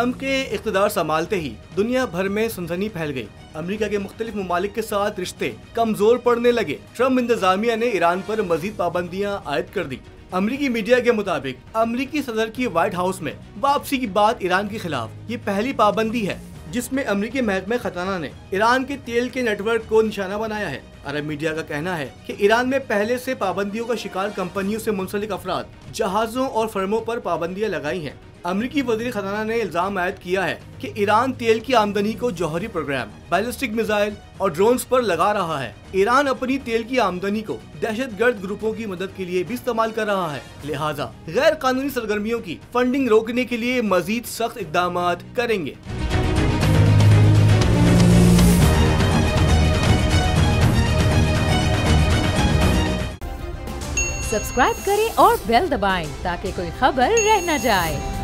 Trump के इक़्तिदार संभालते ही दुनिया भर में सनसनी फैल गई। अमेरिका के मुख्तलिफ ममालिक के साथ रिश्ते कमजोर पड़ने लगे। ट्रंप इंतजामिया ने ईरान पर मजीद पाबंदियां आयद कर दी। अमेरिकी मीडिया के मुताबिक अमेरिकी सदर की व्हाइट हाउस में वापसी की बात ईरान के खिलाफ ये पहली पाबंदी है जिसमें अमेरिकी महकमे खजाना ने ईरान के तेल के नेटवर्क को निशाना बनाया है। अरब मीडिया का कहना है कि ईरान में पहले से पाबंदियों का शिकार कंपनियों से मुंसलिक अफराद, जहाजों और फर्मों पर पाबंदियां लगाई हैं। अमेरिकी वज़ीर खजाना ने इल्जाम आयद किया है कि ईरान तेल की आमदनी को जौहरी प्रोग्राम, बैलिस्टिक मिसाइल और ड्रोन्स पर लगा रहा है। ईरान अपनी तेल की आमदनी को दहशतगर्द ग्रुपों की मदद के लिए भी इस्तेमाल कर रहा है, लिहाजा गैर कानूनी सरगर्मियों की फंडिंग रोकने के लिए मजीद सख्त इकदाम करेंगे। सब्सक्राइब करें और बेल दबाएं ताकि कोई खबर रह न जाए।